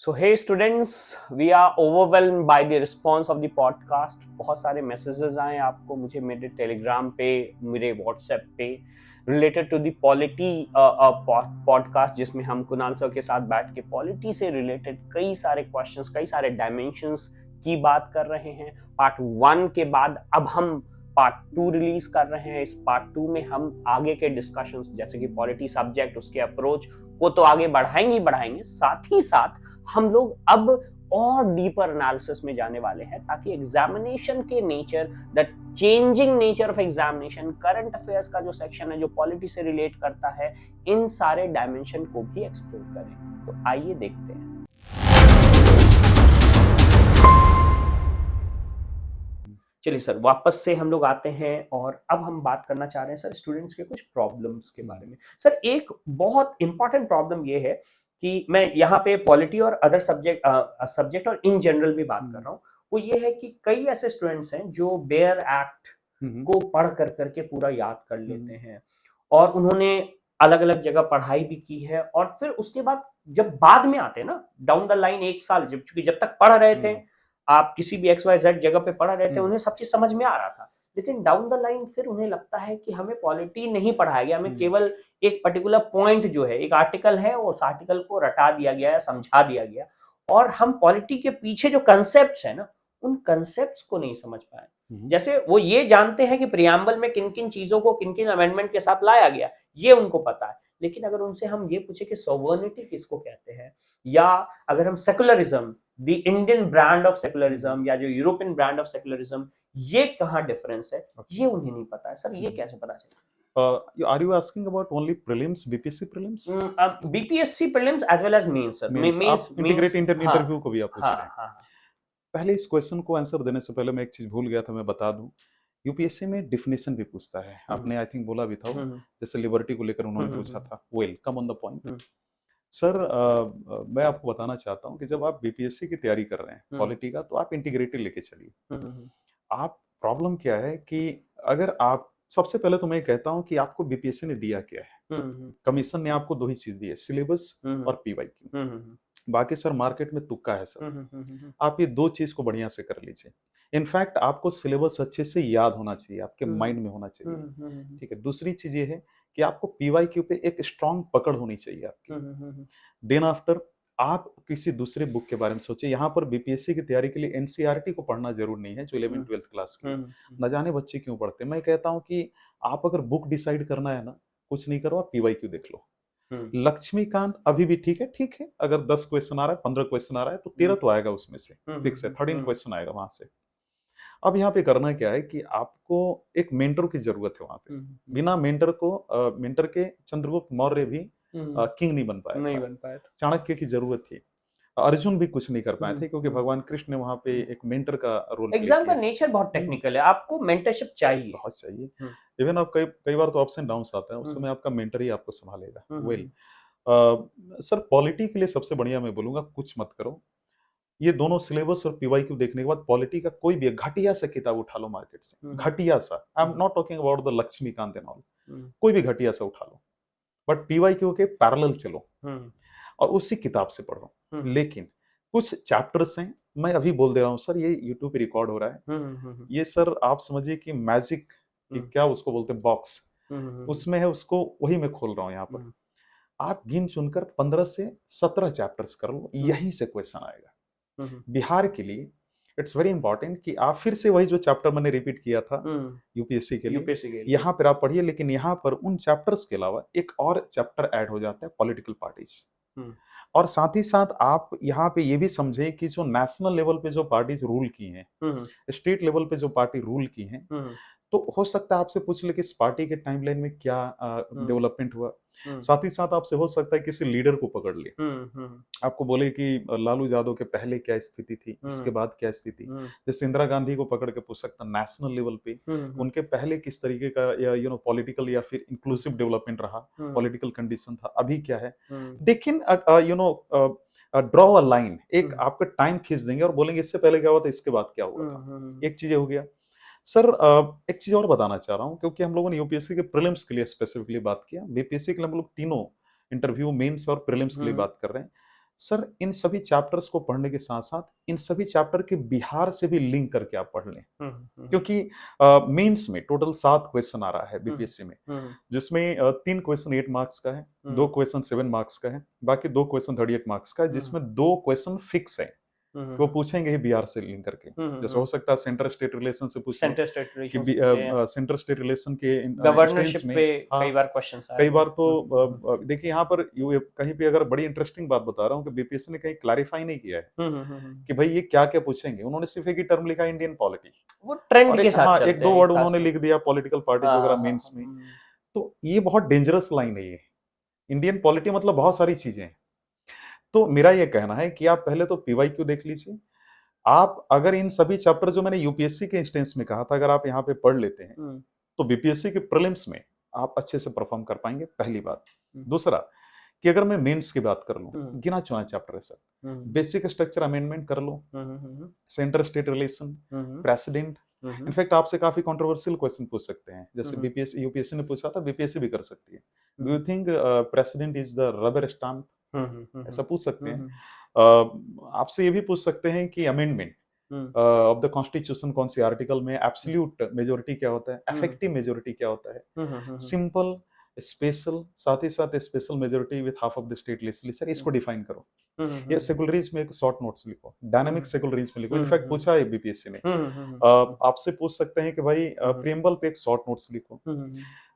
So hey students, we are overwhelmed by the response of the podcast. बहुत सारे messages आए आपको, मुझे मेरे टेलीग्राम पे, मेरे व्हाट्सएप पे related to the polity podcast, जिसमें हम कुणाल सर के साथ बैठ के पॉलिटी से रिलेटेड कई सारे क्वेश्चंस, कई सारे डायमेंशंस की बात कर रहे हैं। पार्ट 1 के बाद अब हम पार्ट 2 रिलीज कर रहे हैं। इस पार्ट 2 में हम आगे के डिस्कशंस जैसे कि पॉलिटी सब्जेक्ट, उसके अप्रोच को तो आगे बढ़ाएंगे, साथ ही साथ हम लोग अब और डीपर एनालिसिस में जाने वाले हैं, ताकि एग्जामिनेशन के nature, the changing nature of examination, current affairs का जो सेक्शन है जो पॉलिटी से रिलेट करता है, इन सारे डायमेंशन को भी एक्सप्लोर करें। तो आइए देखते हैं। चलिए सर, वापस से हम लोग आते हैं और अब हम बात करना चाह रहे हैं सर स्टूडेंट्स के कुछ प्रॉब्लम्स के बारे में। सर एक बहुत इंपॉर्टेंट प्रॉब्लम ये है कि मैं यहाँ पे पॉलिटी और अदर सब्जेक्ट और इन जनरल भी बात कर रहा हूँ। वो ये है कि कई ऐसे स्टूडेंट्स हैं जो बेयर एक्ट को पढ़ कर करके पूरा याद कर लेते हैं, और उन्होंने अलग अलग जगह पढ़ाई भी की है, और फिर उसके बाद जब बाद में आते हैं ना, डाउन द लाइन, एक साल जब तक पढ़ रहे थे, आप किसी भी XYZ जगह पे पढ़ रहे थे, उन्हें सब चीज समझ में आ रहा था, लेकिन डाउन द लाइन फिर उन्हें लगता है कि हमें पॉलिटी नहीं पढ़ाया गया, हमें केवल एक पर्टिकुलर पॉइंट जो है, एक आर्टिकल है, उस आर्टिकल को रटा दिया गया है, समझा दिया गया, और हम पॉलिटी के पीछे जो कंसेप्ट्स है ना, उन कंसेप्ट्स को नहीं समझ पाए। जैसे वो ये जानते हैं कि प्रियम्बल में किन किन चीजों को किन किन अमेंडमेंट के साथ लाया गया, ये उनको पता है, लेकिन अगर उनसे हम ये पूछे कि सोवर्निटी किसको कहते हैं, या अगर हम secularism, the Indian brand of secularism या जो यूरोपियन ब्रांड ऑफ सेकुलरिज्म, ये कहाँ डिफरेंस है, ये उन्हें नहीं पता है। सर ये कैसे पता चले? Are you asking about only prelims, BPSC prelims? BPSC prelims as well as mains sir. आप integrate interview को भी आप पूछ रहे हैं। हाँ। पहले इस क्वेश्चन को आंसर देने से पहले मैं एक चीज भूल गया था, मैं बता दूं। यूपीएससी में डिफिनेशन भी पूछता है, आपने आई थिंक बोला भी था, जैसे लिबर्टी को लेकर उन्होंने पूछा था। Well, come on the point sir. मैं आपको बताना चाहता हूं कि जब आप बीपीएससी की तैयारी कर रहे हैं पॉलिटी का, तो आप इंटीग्रेटेड लेके चलिए। आप प्रॉब्लम क्या है कि अगर आप, सबसे पहले तो मैं कहता हूं कि आपको बीपीएससी ने दिया क्या है। कमीशन ने आपको दो ही चीज दी है, सिलेबस और पीवाईक्यू। बाकी सर मार्केट में तुक्का है सर। आप ये दो चीज को बढ़िया से कर लीजिए। इनफैक्ट आपको सिलेबस अच्छे से याद होना चाहिए, आपके माइंड में होना चाहिए, ठीक है। दूसरी चीज ये है कि आपको पीवाईक्यू पे एक स्ट्रांग पकड़ होनी चाहिए आपकी। देन आफ्टर आप किसी दूसरे बुक के बारे में सोचिए। यहाँ पर बीपीएससी की तैयारी के लिए एनसीईआरटी को पढ़ना जरूर नहीं है, जो 11th-12th क्लास की, न जाने बच्चे क्यों पढ़ते हैं। मैं कहता हूँ कि आप अगर बुक डिसाइड करना है ना, कुछ नहीं करो, आप पीवाईक्यू देख लो। लक्ष्मीकांत अभी भी ठीक है, अगर 10 क्वेश्चन आ रहा है, 15 क्वेश्चन आ रहा है, तो 13 तो आएगा उसमें से, फिक्स है, 13 क्वेश्चन आएगा वहां से। अब यहाँ पे करना क्या है कि आपको एक मेंटर की जरूरत है वहां पे। बिना मेंटर के चंद्रगुप्त मौर्य भी किंग नहीं बन पाया था। चाणक्य की जरूरत थी, अर्जुन भी कुछ नहीं कर पाए थे, क्योंकि भगवान कृष्ण ने वहां पे एक मेंटर का रोल। एग्जाम का नेचर बहुत टेक्निकल है, आपको मेंटरशिप चाहिए, बहुत चाहिए। इवन आप कई बार तो अप्स एंड डाउन्स आते हैं, उस समय आपका मेंटर ही आपको संभालेगा। वेल सर, पॉलिटी के लिए सबसे बढ़िया मैं बोलूंगा, कुछ मत करो। ये दोनों सिलेबस और पीवाईक्यू देखने के बाद पॉलिटी का कोई भी घटिया सा किताब उठा लो मार्केट से, घटिया सा। I am not talking about the Laxmikanth and all, कोई भी घटिया सा उठा लो, बट पीवाईक्यू के पैरेलल चलो और उसी किताब से पढ़ो। लेकिन कुछ चैप्टर्स हैं, मैं अभी बोल दे रहा हूँ सर, ये यूट्यूब पे रिकॉर्ड हो रहा है, ये सर आप समझिए कि मैजिक की क्या उसको बोलते हैं, बॉक्स उसमें है, उसको वही मैं खोल रहा हूँ यहाँ पर। आप गिन चुनकर 15 से 17 चैप्टर्स कर लो, यहीं से क्वेश्चन आएगा। बिहार के लिए इट्स वेरी इंपॉर्टेंट कि आप फिर से वही जो चैप्टर मैंने रिपीट किया था यूपीएससी के लिए, यहाँ पर आप पढ़िए। लेकिन यहाँ पर उन चैप्टर्स के अलावा एक और चैप्टर ऐड हो जाता है, पॉलिटिकल पार्टीज। और साथ ही साथ आप यहाँ पे ये भी समझे कि जो नेशनल लेवल पे जो पार्टीज रूल की हैं, स्टेट लेवल पे जो पार्टी रूल की हैं, तो हो सकता है आपसे पूछ ले कि इस पार्टी के टाइमलाइन में क्या डेवलपमेंट हुआ। साथ ही साथ आपसे हो सकता है किसी लीडर को पकड़ ले, आपको बोले कि लालू यादव के पहले क्या स्थिति थी, इसके बाद क्या स्थिति। जैसे इंदिरा गांधी को पकड़ के पूछ सकता नेशनल लेवल पे उनके पहले किस तरीके का पॉलिटिकल या फिर इंक्लूसिव डेवलपमेंट रहा, पॉलिटिकल कंडीशन था, अभी क्या है। लेकिन ड्रॉ अ लाइन, एक आपका टाइम खींच देंगे और बोलेंगे इससे पहले क्या हुआ था, इसके बाद क्या हुआ था। एक चीज हो गया सर। एक चीज और बताना चाह रहा हूं, क्योंकि हम लोगों ने यूपीएससी के प्रीलिम्स के लिए स्पेसिफिकली बात किया, बीपीएससी के लिए हम लोग तीनों इंटरव्यू, मेंस और प्रीलिम्स के लिए बात कर रहे हैं। सर इन सभी चैप्टर्स को पढ़ने के साथ साथ इन सभी चैप्टर के बिहार से भी लिंक करके आप पढ़ लें, क्योंकि मेंस में टोटल 7 क्वेश्चन आ रहा है बीपीएससी में, जिसमें 3 क्वेश्चन 8 मार्क्स का है, 2 क्वेश्चन 7 मार्क्स का है, बाकी 2 क्वेश्चन 38 मार्क्स का है, जिसमें 2 क्वेश्चन फिक्स है कि वो पूछेंगे ही बिहार से लिंक करके। जैसे हो सकता है सेंटर स्टेट रिलेशन से पूछ लें सेंटर स्टेट कि रिलेशंस सेंटर स्टेट रिलेशन के गवर्नरशिप इंस्टेंस में, पे हाँ, कई बार क्वेश्चंस आए कई बार हैं। तो देखिए यहाँ पर कहीं पे अगर बड़ी इंटरेस्टिंग बात बता रहा हूँ कि बीपीएससी ने कहीं क्लैरिफाई नहीं किया है कि भाई ये क्या क्या पूछेंगे। उन्होंने सिर्फ एक ही टर्म लिखा, इंडियन पॉलिटी, वो ट्रेंड और के एक, साथ हाँ, एक चलते दो हैं वर्ड खास उन्होंने तौर लिख दिया पॉलिटिकल पार्टीज हाँ वगैरह हाँ मेंस में। तो ये बहुत डेंजरस लाइन है ये। इंडियन पॉलिटी मतलब बहुत सारी चीजें हैं। तो मेरा ये कहना है कि आप पहले तो पीवाईक्यू देख लीजिए। आप अगर इन सभी चैप्टर जो मैंने यूपीएससी के इंस्टेंस में कहा था, अगर आप यहाँ पे पढ़ लेते हैं तो बीपीएससी के प्रीलिम्स में आप अच्छे से परफॉर्म कर पाएंगे, पहली बात। दूसरा कि अगर मैं मेंस की बात कर लूं, गिना चुना चैप्टर है सर। बेसिक स्ट्रक्चर अमेंडमेंट कर लो, centre state relation, president. In fact आपसे काफी कंट्रोवर्शियल क्वेश्चन पूछ सकते हैं, जैसे बीपीएससी यूपीएससी ने पूछा था, बीपीएससी भी कर सकती है। Do you think president is the rubber stamp? ऐसा पूछ सकते हैं। आपसे ये भी पूछ सकते हैं कि अमेंडमेंट ऑफ द कॉन्स्टिट्यूशन कौन सी आर्टिकल में, एब्सोल्यूट मेजोरिटी क्या होता है, इफेक्टिव मेजोरिटी क्या होता है, सिंपल, स्पेशल, साथ ही साथ special majority with half of the state legislature, इसको डिफाइन करो। या सेकुलरीज में एक शॉर्ट नोट्स लिखो, डायनामिक सेकुलरीज में लिखो। इनफैक्ट पूछा है बीपीएससी ने, आपसे पूछ सकते हैं कि भाई प्रीएम्बल पे एक शॉर्ट नोट्स लिखो।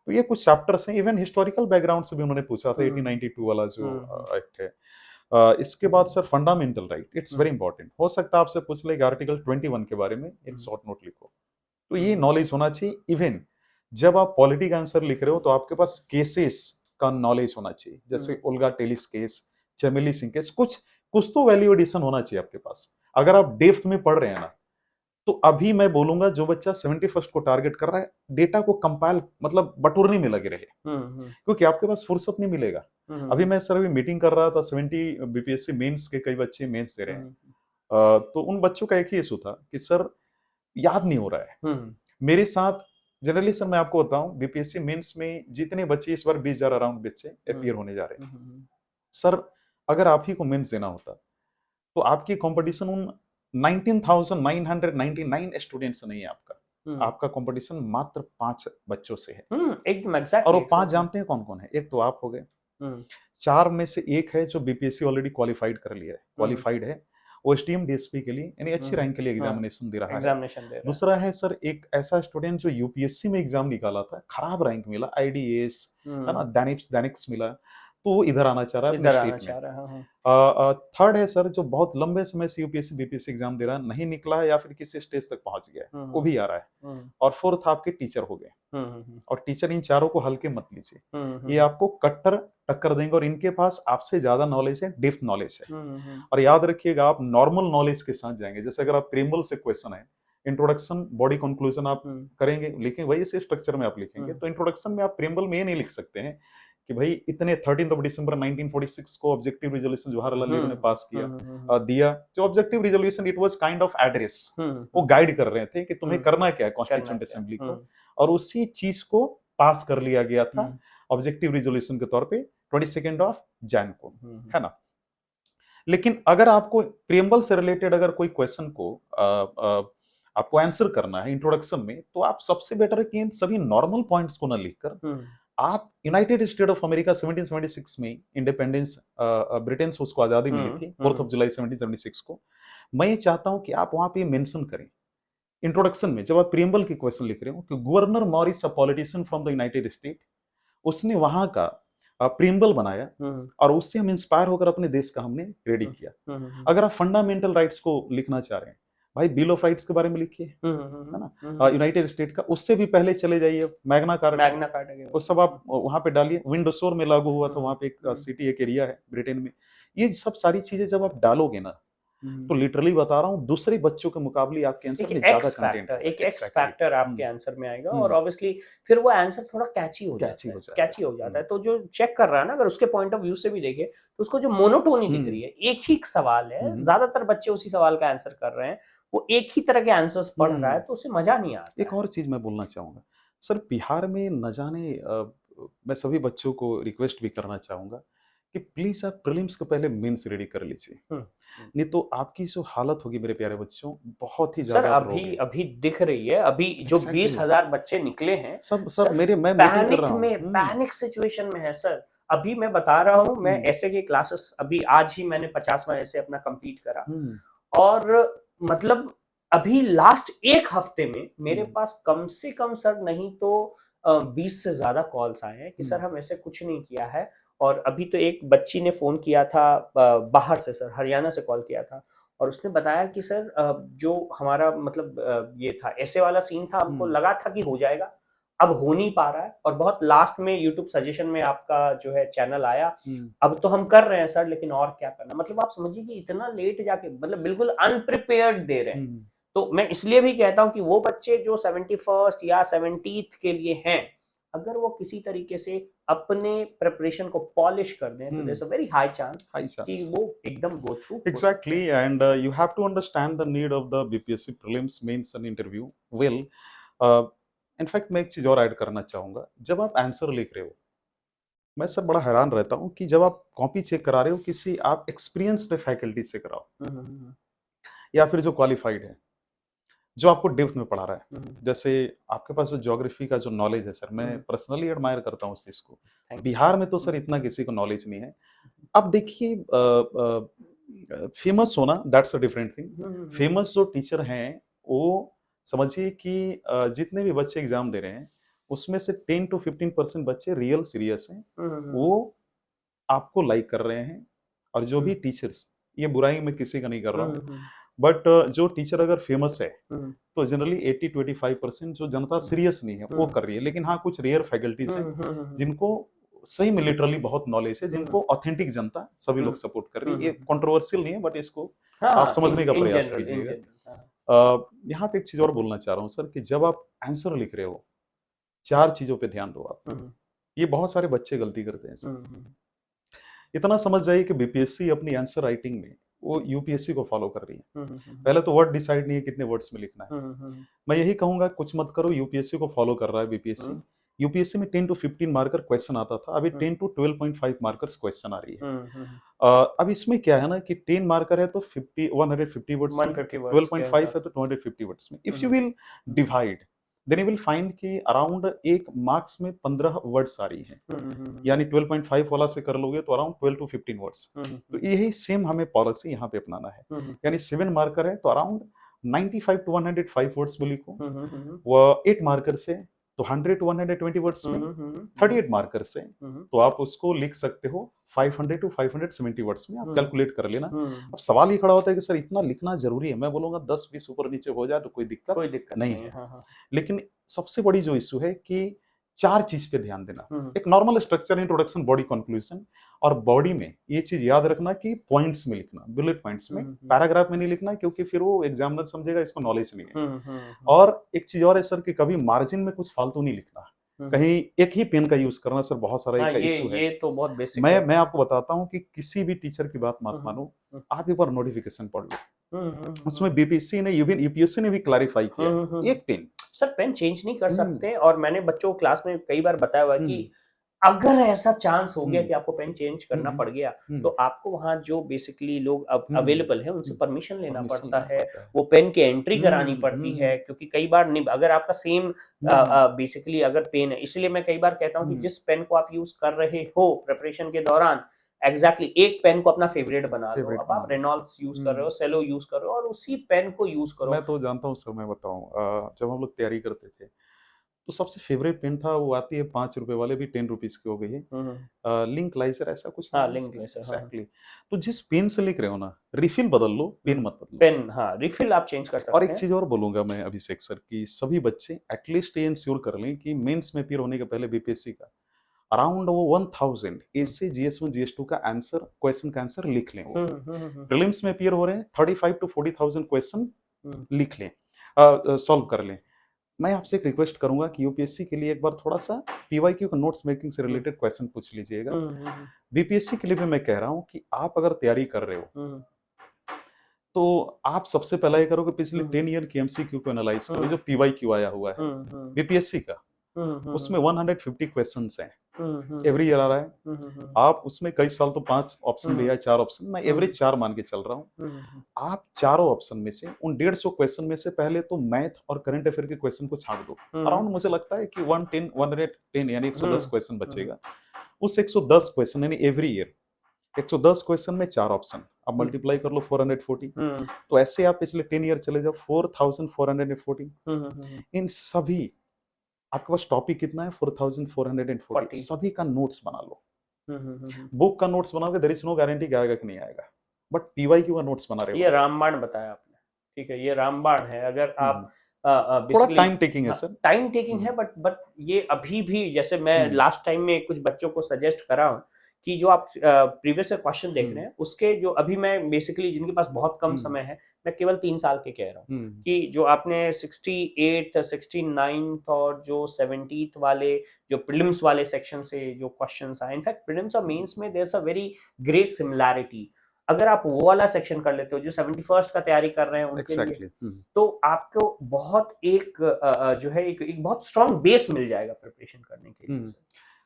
तो ये कुछ चैप्टर्स हैं। इवन हिस्टोरिकल बैकग्राउंड से भी उन्होंने पूछा था, 1892 वाला जो एक्ट है। इसके बाद sir fundamental right, it's very important. हो सकता है आपसे पूछ ले कि आर्टिकल 21 के बारे में एक शॉर्ट नोट लिखो। तो ये नॉलेज होना चाहिए। इवन जब आप पॉलिटी का आंसर लिख रहे हो तो आपके पास केसेस का नॉलेज होना चाहिए, जैसे ओल्गा टेलिस केस, चमेली सिंह केस, कुछ कुछ तो वैल्यू एडिशन होना चाहिए आपके पास। अगर आप डेप्थ में पढ़ रहे हैं ना, तो अभी मैं बोलूंगा जो बच्चा 71st को टारगेट कर रहा है, डेटा को कंपाइल मतलब बटोरने में लगे रहे, क्योंकि आपके पास फुर्सत नहीं मिलेगा। अभी मैं सर अभी मीटिंग कर रहा था, 70 बीपीएससी मेंस के कई बच्चे मेंस दे रहे हैं। तो उन बच्चों का एक ही इशू था कि सर याद नहीं हो रहा है। मेरे साथ जनरली सर मैं आपको बताऊं, बीपीएससी मेंस में जितने बच्चे इस बार 20,000 अराउंड बच्चे अपीयर होने जा रहे हैं सर, अगर आप ही को मेंस देना होता तो आपकी कंपटीशन उन 19,999 स्टूडेंट से नहीं है आपका। आपका कंपटीशन मात्र 5 बच्चों से है। एकदम और एग्जैक्टली वो 5 जानते हैं कौन कौन है? एक तो आप हो गए, 4 में से एक है जो बीपीएससी ऑलरेडी क्वालिफाइड कर लिया है, क्वालिफाइड है, वो एसटीएम डीएसपी के लिए यानी अच्छी रैंक के लिए एग्जामिनेशन दे रहा है। दूसरा है सर एक ऐसा स्टूडेंट जो यूपीएससी में एग्जाम निकाला था, खराब रैंक मिला, आईडीएस है ना, दैनिक्स मिला, तो वो इधर आना चाह रहा है अपने स्टेट में। थर्ड है सर जो बहुत लंबे समय से यूपीएससी बीपीएससी एग्जाम दे रहा है, नहीं निकला है या फिर किसी स्टेज तक पहुंच गया है, वो भी आ रहा है। और फोर्थ आपके टीचर हो गए। और टीचर इन चारों को हल्के मत लीजिए, ये आपको कट्टर टक्कर देंगे और इनके पास आपसे ज्यादा नॉलेज है, डेप्थ नॉलेज है। और याद रखिएगा आप नॉर्मल नॉलेज के साथ जाएंगे। जैसे अगर आप प्रीएम्बल से क्वेश्चन है, इंट्रोडक्शन बॉडी कंक्लूजन आप करेंगे, लिखेंगे वही से स्ट्रक्चर में आप लिखेंगे, तो इंट्रोडक्शन में आप प्रीएम्बल में ये नहीं लिख सकते हैं कि भाई इतने 13 दिसंबर 1946 को ऑब्जेक्टिव रिजोल्यूशन जवाहरलाल नेहरू ने पास किया दिया। जो objective resolution it was kind of address, वो गाइड कर रहे थे कि तुम्हें करना क्या है कॉन्स्टिट्यूएंट असेंबली को, और उसी चीज को पास कर लिया गया था ऑब्जेक्टिव रिजोल्यूशन के तौर पे 22 जनवरी को, है ना। लेकिन अगर आपको प्रीएम्बल से रिलेटेड अगर कोई क्वेश्चन को आपको आंसर करना है इंट्रोडक्शन में, तो आप सबसे बेटर है कि इन सभी नॉर्मल पॉइंट्स को ना लिखकर आप यूनाइटेड स्टेट ऑफ अमेरिका 1776 में इंडिपेंडेंस, ब्रिटेन से उसको आजादी मिली थी 4 जुलाई 1776 को। मैं ये चाहता हूं कि आप वहां पे मेंशन करें इंट्रोडक्शन में, जब आप प्रीएम्बल की क्वेश्चन लिख रहे हो, कि governor Morris a politician from the United state, उसने वहां का प्रीएम्बल बनाया और उससे हम इंस्पायर होकर अपने देश का हमने रेडी किया। अगर आप फंडामेंटल राइट्स को लिखना चाह रहे हैं, भाई बिल ऑफ राइट्स के बारे में लिखिए, है ना, यूनाइटेड स्टेट का। उससे भी पहले चले जाइए मैग्ना कार्टा, वो सब आप वहां पे डालिए। विंडसोर में लागू हुआ था, वहां पे एक सिटी, एक एरिया है ब्रिटेन में। ये सब सारी चीजें जब आप डालोगे ना, तो लिटरली बता रहा हूँ दूसरे बच्चों के मुकाबले आपके आंसर में ज्यादा कंटेंट, एक एक्स फैक्टर आपके आंसर में आएगा, और ऑब्वियसली फिर वो आंसर थोड़ा कैची हो जाता है। तो जो चेक कर रहा है ना, अगर उसके पॉइंट ऑफ व्यू से भी देखे, तो उसको जो मोनोटोनी दिख रही है, एक ही सवाल है, ज्यादातर बच्चे उसी सवाल का आंसर कर रहे हैं, वो एक ही तरह के आंसर्स पढ़ रहा है, तो उसे मजा नहीं आता। एक और चीज मैं बोलना चाहूंगा सर, बिहार में न जाने मैं सभी बच्चों को रिक्वेस्ट भी करना चाहूंगा कि प्लीज आप प्रीलिम्स के पहले मेंस रेडी कर लीजिए, नहीं तो आपकी जो हालत होगी मेरे प्यारे बच्चों, बहुत ही सर ज्यादा आप अभी रोगे। अभी दिख रही है, अभी जो एग्जैक्टली 20,000 बच्चे निकले हैं सब सब सर, मेरे मैं मीटिंग कर रहा हूँ। पैनिक सिचुएशन में है सर। अभी मैं बता रहा हूँ, मैं हम्म, ऐसे की क्लासेस अभी आज ही मैंने 50वां ऐसे अपना कंप्लीट करा, हम्म, और मतलब अभी लास्ट एक हफ्ते में मेरे हम्म, पास कम से कम सर नहीं तो 20 से ज्यादा कॉल्स आए हैं कि सर हम्म, हम ऐसे कुछ नहीं किया है। और अभी तो एक बच्ची ने फोन किया था बाहर से, सर हरियाणा से कॉल किया था, और उसने बताया कि सर जो हमारा मतलब ये था ऐसे वाला सीन था, हमको हम्म, लगा था कि हो जाएगा, अब हो नहीं पा रहा है, और बहुत लास्ट में यूट्यूब सजेशन में आपका जो है चैनल आया, हम्म, अब तो हम कर रहे हैं सर, लेकिन और क्या करना, मतलब आप समझिए कि इतना लेट जाके मतलब बिल्कुल अनप्रिपेयर्ड दे रहे हैं। हम्म, तो मैं इसलिए भी कहता हूं कि वो बच्चे जो 71st या 70th के लिए हैं, अगर वो किसी तरीके से अपने प्रिपरेशन को पॉलिश कर दें तो there hmm, a very high chance high कि चांस। वो एकदम गो थ्रू हो सकते Exactly, हैं। and you have to understand the need of the BPSC prelims, mains and interview well. Uh, in fact मैं एक चीज और ऐड करना चाहूंगा, जब आप आंसर लिख रहे हो, मैं सब बड़ा हैरान रहता हूँ कि जब आप कॉपी चेक करा रहे हो किसी आप एक्सपीरियंस्ड फैकल्टी से कराओ, या फिर जो क्वालिफाइड है, जो आपको डेप्थ में पढ़ा रहा है। जैसे आपके पास जो ज्योग्राफी का जो नॉलेज है सर, मैं पर्सनली एडमायर करता हूँ उस चीज को। Thank you Bihar sir. में तो सर इतना किसी को नॉलेज नहीं है। अब देखिए, फेमस होना that's a different thing. Famous जो टीचर हैं वो समझिए कि जितने भी बच्चे एग्जाम दे रहे हैं उसमें से 10 to 15% बच्चे रियल सीरियस हैं, वो आपको लाइक कर रहे हैं। और जो भी टीचर्स, ये बुराई मैं किसी का नहीं कर रहा हूँ, बट जो टीचर अगर फेमस है तो जनरली 80 to 85% जो जनता सीरियस नहीं है वो कर रही है। लेकिन हाँ, कुछ रेयर फैकल्टीज हैं जिनको सही में लिटरली बहुत नॉलेज है, जिनको ऑथेंटिक जनता सभी लोग सपोर्ट कर रही है। ये कंट्रोवर्शियल नहीं है, बट इसको आप हाँ, समझने का इन प्रयास जनरल, इन कीजिएगा। जनरल। यहाँ पे एक चीज और बोलना चाह रहा हूँ सर, कि जब आप आंसर लिख रहे हो, चार चीजों पे ध्यान दो आप। ये बहुत सारे बच्चे गलती करते हैं सर। इतना समझ जाइए कि बीपीएससी अपनी आंसर राइटिंग में वो यूपीएससी को फॉलो कर रही है। पहले तो वर्ड डिसाइड नहीं है कितने वर्ड्स में लिखना है। मैं यही कहूंगा, कुछ मत करो, यूपीएससी को फॉलो कर रहा है बीपीएससी। यूपीएससी में 10 to 15 मार्कर क्वेश्चन आता था, अभी 10 to 12.5 मार्कर्स क्वेश्चन आ रही है। अब इसमें क्या है ना कि 10 मार्कर है तो 150 वर्ड्स में, 150 वर्ड्स के 12.5 है हिसाब तो 250 वर्ड्स में। If you say. Will divide, then you will find कि अराउंड एक मार्क्स में 15 वर्ड्स आ रही है। यानी 12.5 वाला से कर लोगे तो अराउंड 12 to 15 वर्ड्स। तो यही सेम हमें पॉलिसी यहाँ पे अपनाना है। यानी 7 मार्कर है तो अराउंड 95 to 105 वर्ड्स में लिखो। वो 8 मार्कर से तो 100 to 120 वर्ड्स में। 38 मार्कर से तो आप उसको लिख सकते हो 500 to 570 वर्ड्स में। आप कैलकुलेट कर लेना। अब सवाल ये खड़ा होता है कि सर इतना लिखना जरूरी है? मैं बोलूंगा 10-20 ऊपर नीचे हो जाए तो कोई दिक्कत कोई दिक्कत नहीं नहीं है। है। हाँ, हाँ। लेकिन सबसे बड़ी जो इशू है कि चार चीज पे ध्यान देना। एक normal structure, introduction, body, conclusion. और बॉडी में ये चीज याद रखना कि पॉइंट्स में लिखना, बुलेट पॉइंट्स में, पैराग्राफ में नहीं लिखना, क्योंकि फिर वो एग्जामिनर समझेगा इसको नॉलेज नहीं है। और एक चीज और है सर कि कभी मार्जिन में कुछ फालतू नहीं लिखना। कहीं एक ही पेन का यूज करना सर बहुत सारा हाँ, एक का इशू है। ये तो बहुत बेसिक मैं है। मैं आपको बताता हूँ कि किसी भी टीचर की बात मत मानो। आप एक बार नोटिफिकेशन पढ़ लो, उसमें बीपीएससी ने, इवन यूपीएससी ने भी क्लैरिफाई किया है, एक पेन। सर पेन चेंज नहीं कर सकते, और मैंने बच्चों को क्लास में कई बार बताया हुआ है कि अगर ऐसा चांस हो गया कि आपको पेन चेंज करना पड़ गया, तो आपको वहाँ जो बेसिकली लोग अब अवेलेबल है उनसे परमिशन लेना पड़ता है, वो पेन की एंट्री करानी पड़ती है, क्योंकि कई बार नहीं, अगर आपका सेम बेसिकली अगर पेन है, इसलिए मैं कई बार कहता हूँ कि जिस पेन को आप यूज कर रहे हो प्रिपरेशन के दौरान, एग्जैक्टली एक पेन को अपना फेवरेट बना लो। अब आप रेनॉल्ड्स यूज कर रहे हो, सेलो यूज कर रहे हो, और उसी पेन को यूज करो। मैं तो जानता हूँ सर, मैं बताऊँ, जब हम लोग तैयारी करते थे तो सबसे फेवरेट पेन था, वो आती है 5 रुपए वाले, भी 10 रुपीज की हो गई है, लिंक लाइजर ऐसा कुछ हाँ, नाम है लिंक उसका। लेसर। हाँ, एग्जैक्टली। तो जिस पेन से लिख रहे हो ना, रिफिल बदल लो, पेन मत बदलो। पेन, हाँ, रिफिल आप चेंज कर और सकते एक हैं। चीज और बोलूंगा मैं अभिषेक सर, कि सभी बच्चे एटलीस्ट ये इंश्योर कर लें कि मेंस में अपीयर होने के पहले बीपीएससी का अराउंड वो 1000 एसए जीएस1 जीएस2 का आंसर, क्वेश्चन का आंसर लिख लें। वो प्रीलिम्स में अपीयर हो रहे हैं, 35 to 40,000 क्वेश्चन लिख लें, सॉल्व कर लें। मैं आपसे एक रिक्वेस्ट करूंगा कि यूपीएससी के लिए एक बार थोड़ा सा पीवाईक्यू का नोट्स मेकिंग से रिलेटेड क्वेश्चन पूछ लीजिएगा। बीपीएससी के लिए भी मैं कह रहा हूं कि आप अगर तैयारी कर रहे हो तो आप सबसे पहला ये करो कि पिछले 10 ईयर की एमसीक्यू को एनालाइज करो, जो पीवाईक्यू आया हुआ है बीपीएससी का। उसमें 150 क्वेश्चंस हैं, एवरी ईयर आ रहा है। आप उसमें कई साल तो 5 ऑप्शन लिया है, 4 ऑप्शन, मैं एवरेज 4 मान के चल रहा हूँ। आप चारों ऑप्शन में से उन 150 क्वेश्चन में से पहले तो मैथ और करंट अफेयर के क्वेश्चन को छांट दो। अराउंड मुझे लगता है कि 110 यानी 110 क्वेश्चन बचेगा। उस 110 क्वेश्चन यानी एवरी ईयर 110 क्वेश्चन में 4 ऑप्शन, अब मल्टीप्लाई कर लो 440, तो ऐसे आप पिछले 10 ईयर चले जाओ 4440। इन सभी आपके पास टॉपिक कितना है 4440, सभी का नोट्स बना लो। बुक का नोट्स बनाओगे देयर इज नो गारंटी कि आएगा कि नहीं आएगा, बट पीवाईक्यू का नोट्स बना रहे हो। ये रामबाण बताया आपने, ठीक है, ये रामबाण है। अगर आप थोड़ा टाइम टेकिंग है सर, टाइम टेकिंग है, बट ये अभी भी, जैसे मैं लास्ट टाइम में कुछ बच्चों को सजेस्ट करा हूं कि जो आप प्रीवियस क्वेश्चन देख रहे हैं उसके जो अभी मैं बेसिकली जिनके पास बहुत कम समय है, मैं केवल 3 साल के कह रहा हूँ कि जो आपने 68, 69 और जो 70th वाले जो प्रीलिम्स वाले सेक्शन से जो क्वेश्चंस आए, इनफैक्ट प्रीलिम्स और मेंस में there is a very great similarity. अगर आप वो वाला सेक्शन कर लेते हो जो 71st का तैयारी कर रहे हैं उनके लिए, तो आपको बहुत एक जो है एक बहुत स्ट्रॉन्ग बेस मिल जाएगा प्रिपरेशन करने के लिए।